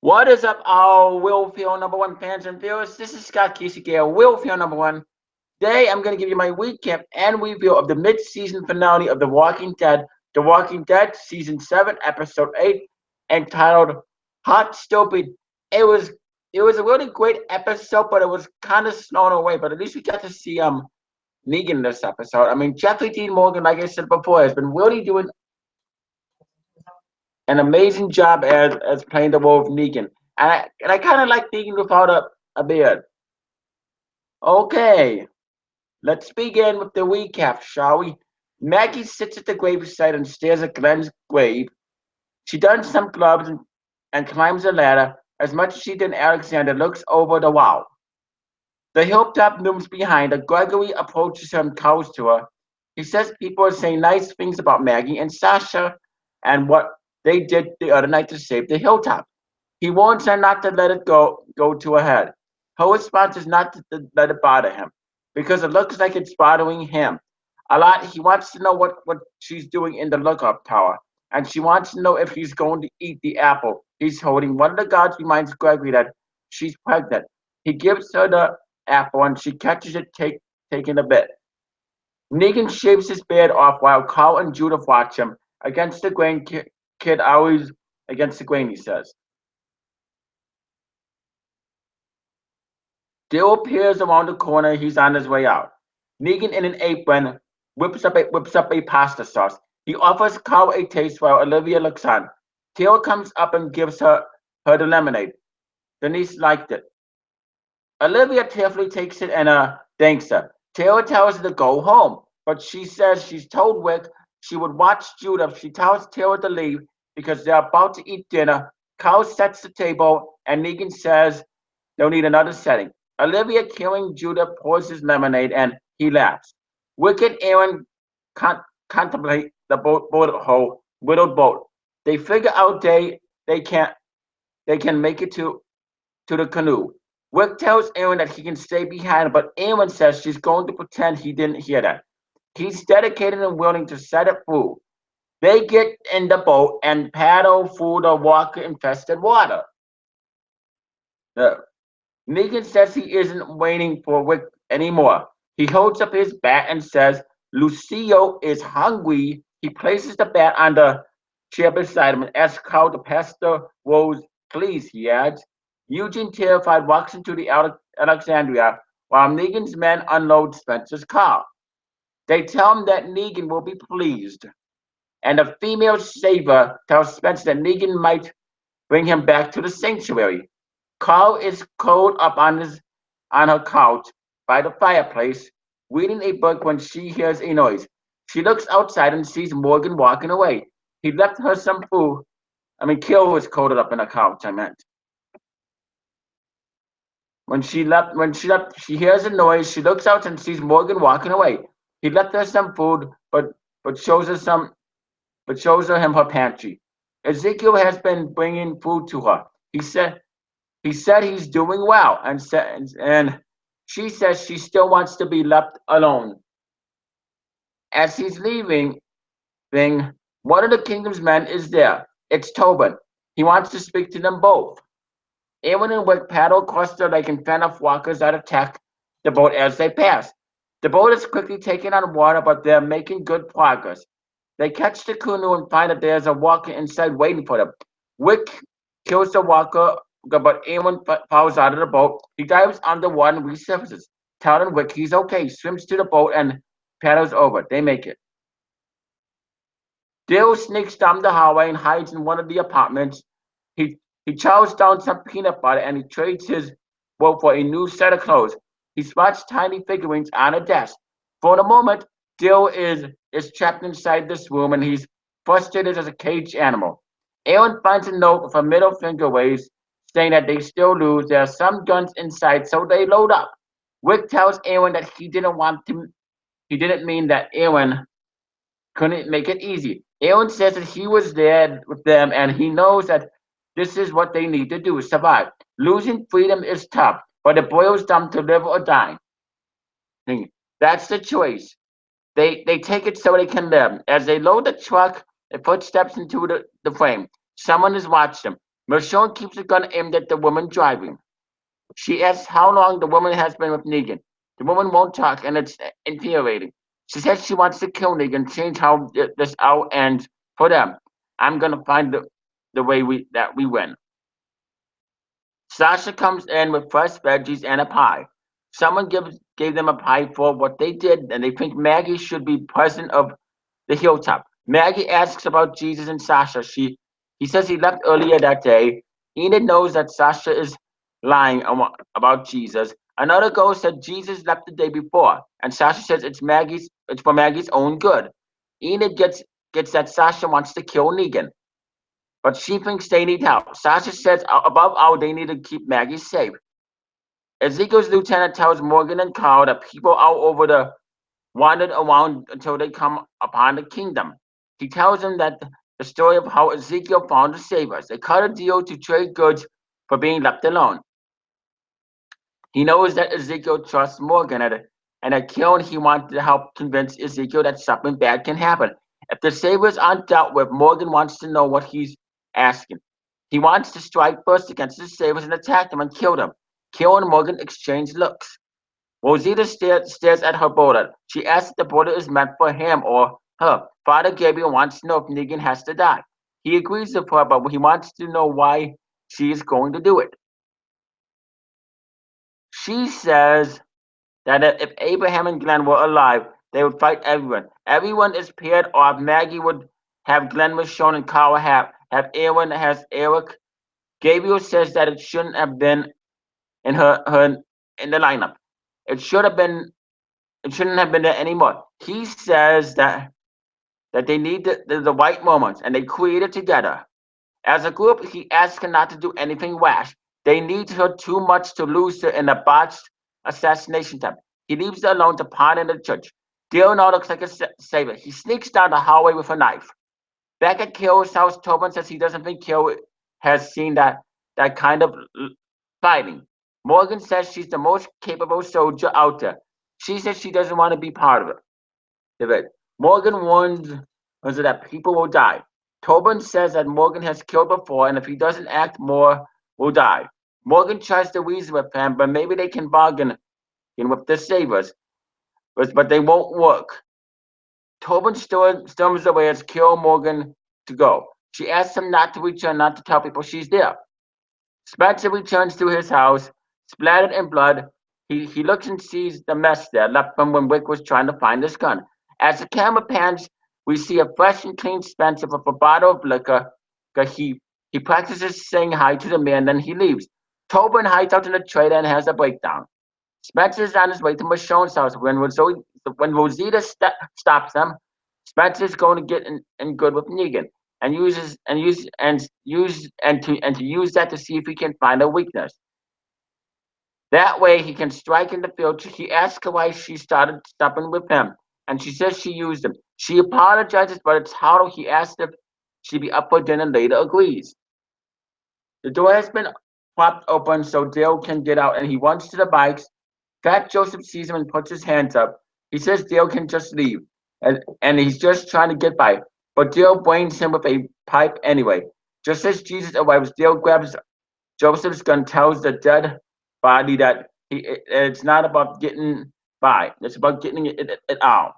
What is up, all Will Feel number one fans and viewers? This is Scott Kisegale, Will Feel number one. Today, I'm going to give you my recap and review of the mid-season finale of The Walking Dead, season 7, episode 8, entitled "Hot Stupid." It was it was a really great episode, but it was kind of slown away. But at least we got to see Negan this episode. I mean, Jeffrey Dean Morgan, like I said before, has been really doing an amazing job as playing the role of Negan. And I kind of like Negan without a beard. Okay, let's begin with the recap, shall we? Maggie sits at the gravesite and stares at Glenn's grave. She dons some gloves and climbs a ladder. As much as she did, Alexander looks over the wall. The hilltop looms behind her. Gregory approaches her and calls to her. He says people are saying nice things about Maggie and Sasha and what they did the other night to save the hilltop. He warns her not to let it go to her head. Her response is not to let it bother him, because it looks like it's bothering him a lot. He wants to know what she's doing in the lookout tower, and she wants to know if he's going to eat the apple he's holding. One of the guards reminds Gregory that she's pregnant. He gives her the apple, and she catches it, taking a bit. Negan shaves his beard off while Carl and Judith watch him. Against the grain, kid always against the grain, he says. Dill appears around the corner. He's on his way out. Negan, in an apron, whips up a pasta sauce. He offers Carl a taste while Olivia looks on. Taylor comes up and gives her the lemonade. Denise liked it. Olivia tearfully takes it and thanks her. Taylor tells her to go home, but she says she's told Rick she would watch Judith. She tells Taylor to leave because they're about to eat dinner. Carl sets the table, and Negan says they'll need another setting. Olivia, killing Judah, pours his lemonade and he laughs. Rick and Aaron contemplate the bullet hole, widowed boat. They figure out they can make it to the canoe. Rick tells Aaron that he can stay behind, but Aaron says she's going to pretend he didn't hear that. He's dedicated and willing to set it through. They get in the boat and paddle through the walker-infested water. Uh, Negan says he isn't waiting for Rick anymore. He holds up his bat and says, Lucio is hungry. He places the bat on the chair beside him and asks Carl to pass the rose, please, he adds. Eugene, terrified, walks into the Alexandria while Negan's men unload Spencer's car. They tell him that Negan will be pleased, and the female saver tells Spencer that Negan might bring him back to the sanctuary. Carl is curled up on her couch by the fireplace, reading a book when she hears a noise. She looks outside and sees Morgan walking away. He left her some food. Kill was curled up in a couch, I meant. When she left, she hears a noise. She looks out and sees Morgan walking away. He left her some food, but shows her him her pantry. Ezekiel has been bringing food to her. He said he's doing well, and she says she still wants to be left alone. As he's leaving, one of the kingdom's men is there. It's Tobin. He wants to speak to them both. Aaron and Rick paddle across the lake and fend off walkers that attack the boat as they pass. The boat is quickly taking on water, but they're making good progress. They catch the canoe and find that there's a walker inside waiting for them. Rick kills the walker, but Aaron falls out of the boat. He dives underwater and resurfaces, telling Rick he's okay. He swims to the boat and paddles over. They make it. Dill sneaks down the hallway and hides in one of the apartments. He chows down some peanut butter and he trades his rope for a new set of clothes. He spots tiny figurines on a desk. For the moment, Dill is trapped inside this room and he's frustrated as a caged animal. Aaron finds a note with a middle finger waves saying that they still lose. There are some guns inside, so they load up. Rick tells Aaron that he didn't mean that Aaron couldn't make it easy. Aaron says that he was there with them and he knows that this is what they need to do, survive. Losing freedom is tough, but it boils down to live or die. That's the choice. They take it so they can live. As they load the truck, they put steps into the frame. Someone is watching them. Michonne keeps the gun aimed at the woman driving. She asks how long the woman has been with Negan. The woman won't talk, and it's infuriating. She says she wants to kill Negan, change how this out ends for them. I'm gonna find the way we win. Sasha comes in with fresh veggies and a pie. Someone gave them a pie for what they did, and they think Maggie should be president of the hilltop. Maggie asks about Jesus and Sasha. He says he left earlier that day. Enid knows that Sasha is lying about Jesus. Another ghost said Jesus left the day before, and Sasha says it's for Maggie's own good. Enid gets that Sasha wants to kill Negan, but she thinks they need help. Sasha says above all they need to keep Maggie safe. Ezekiel's lieutenant tells Morgan and Carl that people all over the wandered around until they come upon the kingdom. He tells them that the story of how Ezekiel found the Saviors. They cut a deal to trade goods for being left alone. He knows that Ezekiel trusts Morgan, and at Kiln he wanted to help convince Ezekiel that something bad can happen. If the Saviors aren't dealt with, Morgan wants to know what he's asking. He wants to strike first against the Saviors and attack them and kill them. Kiln and Morgan exchange looks. Rosita stares at her brother. She asks if the border is meant for him or her. Father Gabriel wants to know if Negan has to die. He agrees with her, but he wants to know why she is going to do it. She says that if Abraham and Glenn were alive, they would fight everyone. Everyone is paired off. Maggie would have Glenn Michonne and Carl have Aaron has Eric. Gabriel says that it shouldn't have been in her in the lineup. It should have been it shouldn't have been there anymore. He says that they need the right moments and they create it together. As a group, he asks her not to do anything rash. They need her too much to lose her in a botched assassination attempt. He leaves her alone to pawn in the church. Dale now looks like a savior. He sneaks down the hallway with a knife. Back at Kill's house, Tobin says he doesn't think Kill has seen that kind of fighting. Morgan says she's the most capable soldier out there. She says she doesn't want to be part of it. Morgan warns us that people will die. Tobin says that Morgan has killed before, and if he doesn't act more, will die. Morgan tries to reason with him, but maybe they can bargain with the Savers, but they won't work. Tobin storms away as Kill Morgan to go. She asks him not to return, not to tell people she's there. Spencer returns to his house, splattered in blood. He looks and sees the mess there left from when Rick was trying to find his gun. As the camera pans, we see a fresh and clean Spencer with a bottle of liquor. He practices saying hi to the man, then he leaves. Tobin hides out in the trailer and has a breakdown. Spencer is on his way to Michonne's house when Rosita stops them. Spencer is going to get in good with Negan and to use that to see if he can find a weakness. That way he can strike in the field. He asks her why she started stopping with him, and she says she used him. She apologizes, but it's hollow. He asks if she'd be up for dinner later, agrees. The door has been propped open so Dale can get out, and he runs to the bikes. Fat Joseph sees him and puts his hands up. He says Dale can just leave, and he's just trying to get by. But Dale brains him with a pipe anyway. Just as Jesus arrives, Dale grabs Joseph's gun, tells the dead body that it's not about getting by. It's about getting it out.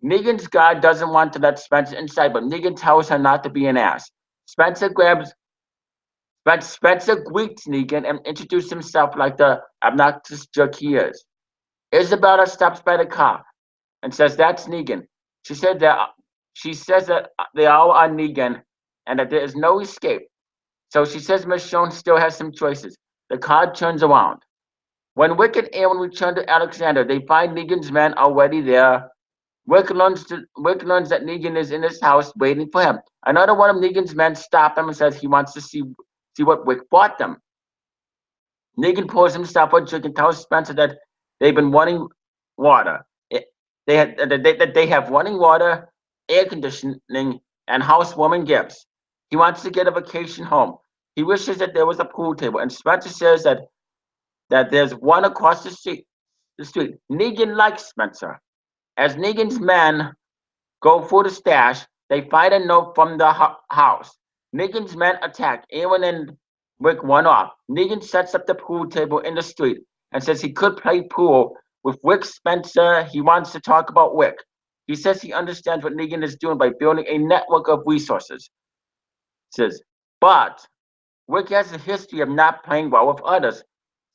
Negan's guard doesn't want to let Spencer inside, but Negan tells her not to be an ass. Spencer grabs but Spencer greets Negan and introduces himself like the obnoxious jerk he is. Isabella stops by the car and says that's Negan. She said that she says that they all are Negan and that there is no escape. So she says Michonne still has some choices. The car turns around. When Rick and Aaron return to Alexander, they find Negan's men already there. Rick learns that Negan is in his house waiting for him. Another one of Negan's men stops him and says he wants to see what Rick bought them. Negan pours himself a drink and tells Spencer that they've been wanting water. They have running water, air conditioning, and housewarming gifts. He wants to get a vacation home. He wishes that there was a pool table, and Spencer says that there's one across the street. Negan likes Spencer. As Negan's men go for the stash, they find a note from the house. Negan's men attack. Aaron and Rick run off. Negan sets up the pool table in the street and says he could play pool with Rick Spencer. He wants to talk about Rick. He says he understands what Negan is doing by building a network of resources. Says, but Rick has a history of not playing well with others.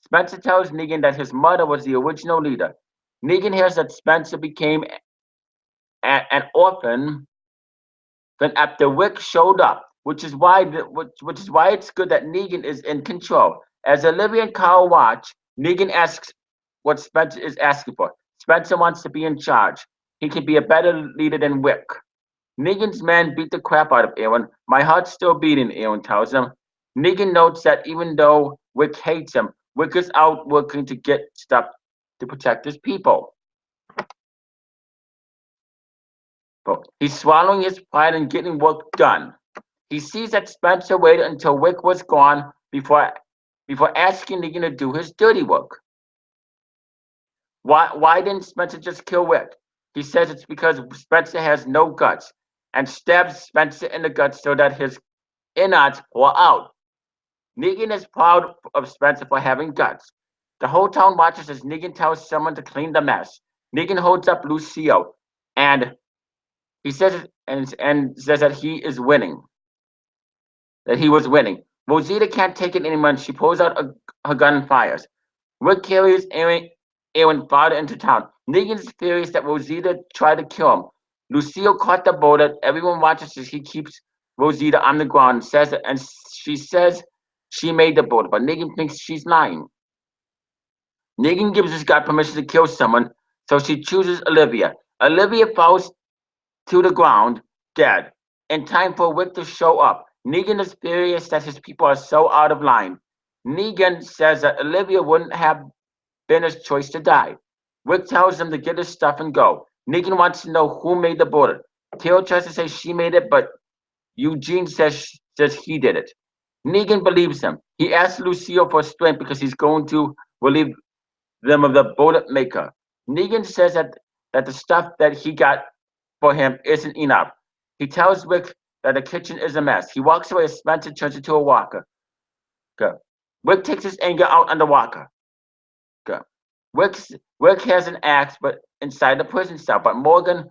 Spencer tells Negan that his mother was the original leader. Negan hears that Spencer became an orphan then after Rick showed up, which is why it's good that Negan is in control. As Olivia and Carl watch, Negan asks what Spencer is asking for. Spencer wants to be in charge. He can be a better leader than Rick. Negan's men beat the crap out of Aaron. My heart's still beating, Aaron tells him. Negan notes that even though Rick hates him, Rick is out working to get stuff to protect his people. He's swallowing his pride and getting work done. He sees that Spencer waited until Rick was gone before asking Negan to do his dirty work. Why didn't Spencer just kill Rick? He says it's because Spencer has no guts and stabs Spencer in the guts so that his innards pour out. Negan is proud of Spencer for having guts. The whole town watches as Negan tells someone to clean the mess. Negan holds up Lucio and he says and says that he is winning. That he was winning. Rosita can't take it anymore and she pulls out her gun and fires. Rick carries Aaron farther into town. Negan's furious that Rosita tried to kill him. Lucio caught the bullet. Everyone watches as he keeps Rosita on the ground and she says she made the bullet, but Negan thinks she's lying. Negan gives this guy permission to kill someone, so she chooses Olivia. Olivia falls to the ground, dead, in time for Rick to show up. Negan is furious that his people are so out of line. Negan says that Olivia wouldn't have been his choice to die. Rick tells him to get his stuff and go. Negan wants to know who made the bullet. Carol tries to say she made it, but Eugene says he did it. Negan believes him. He asks Lucio for strength because he's going to relieve them of the bullet maker. Negan says that the stuff that he got for him isn't enough. He tells Rick that the kitchen is a mess. He walks away as Spencer turns into a walker. Good. Rick takes his anger out on the walker. Good. Rick has an axe, but inside the prison cell. But Morgan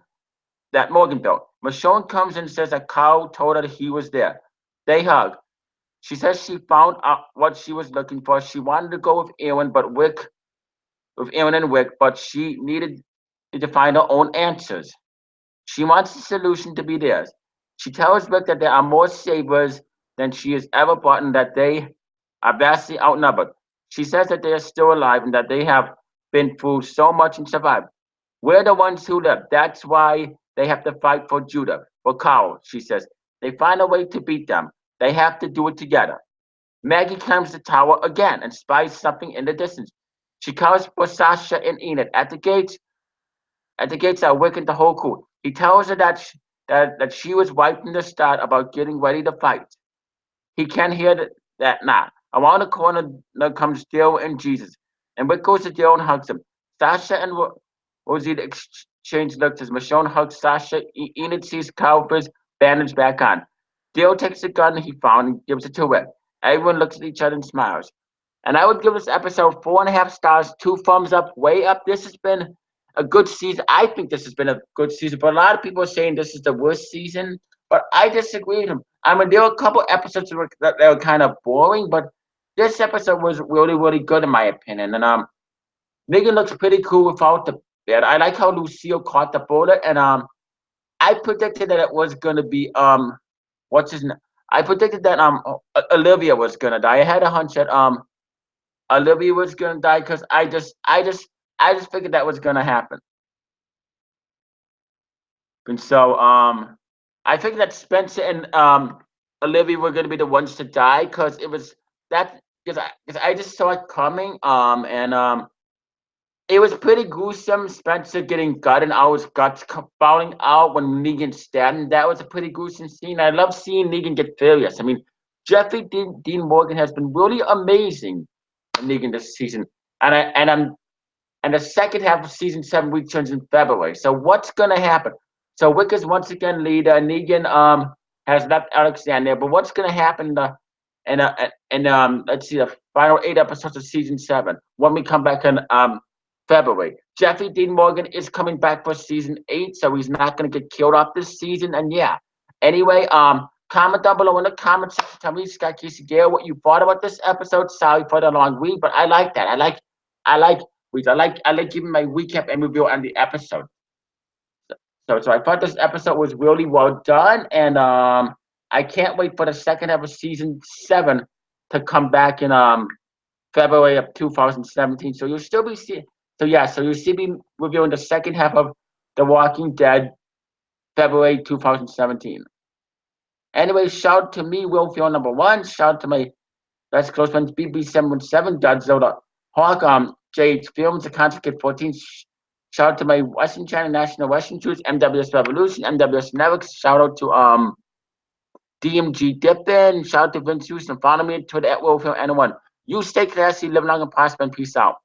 built. Michonne comes and says that Carl told her that he was there. They hug. She says she found out what she was looking for. She wanted to go with Aaron and Rick, but she needed to find her own answers. She wants the solution to be theirs. She tells Rick that there are more savers than she has ever brought and that they are vastly outnumbered. She says that they are still alive and that they have been through so much and survived. We're the ones who live. That's why they have to fight for Judah, for Carl, she says. They find a way to beat them. They have to do it together. Maggie climbs the tower again and spies something in the distance. She calls for Sasha and Enid at the gates. At the gates are Rick and the whole crew. He tells her that she was right from the start about getting ready to fight. He can hear that now. Around the corner comes Dale and Jesus, and Rick goes to Dale and hugs him. Sasha and Rosita exchange looks as Michonne hugs Sasha. Enid sees Calver's bandage back on. Dale takes the gun he found and gives it to Rick. Everyone looks at each other and smiles. And I would give this episode 4.5 stars, 2 thumbs up, way up. This has been a good season. I think this has been a good season, but a lot of people are saying this is the worst season. But I disagree with them. I mean, there were a couple episodes that were kind of boring, but this episode was really, really good in my opinion. And Negan looks pretty cool without the bed. I like how Lucille caught the bullet, and I predicted that it was gonna be what's his name? I predicted that Olivia was gonna die. I had a hunch that Olivia was gonna die because I just figured that was gonna happen. And so I figured that Spencer and Olivia were gonna be the ones to die because it was that because I just saw it coming and it was pretty gruesome. Spencer getting gutted out, his guts falling out when Negan stabbed him. That was a pretty gruesome scene. I love seeing Negan get furious. I mean, Jeffrey Dean Morgan has been really amazing in Negan this season, and the second half of season 7 returns in February. So what's gonna happen? So Rick is once again leader. Negan has left Alexander. But what's going to happen let's see, the final 8 episodes of season 7 when we come back in February? Jeffrey Dean Morgan is coming back for season 8, so he's not going to get killed off this season. And yeah, anyway, comment down below in the comments section. Tell me, Scott Casey Gale, what you thought about this episode. Sorry for the long read, but I like that. I like reads. I like giving my recap and review on the episode. So I thought this episode was really well done, and I can't wait for the second half of season 7 to come back in February of 2017. So you'll still be seeing. So you'll still be reviewing the second half of The Walking Dead, February 2017. Anyway, shout out to me, Will Field number 1. Shout out to my best close friends, BB717, Godzilla, Hawk, JH Films, The Concert Kid 14. Shout out to my Western China National Western Truth, MWS Revolution, MWS Networks. Shout out to DMG Dippin. Shout out to Vince Houston. Follow me on Twitter at Will Field N1. You stay classy, live long and prosper, and peace out.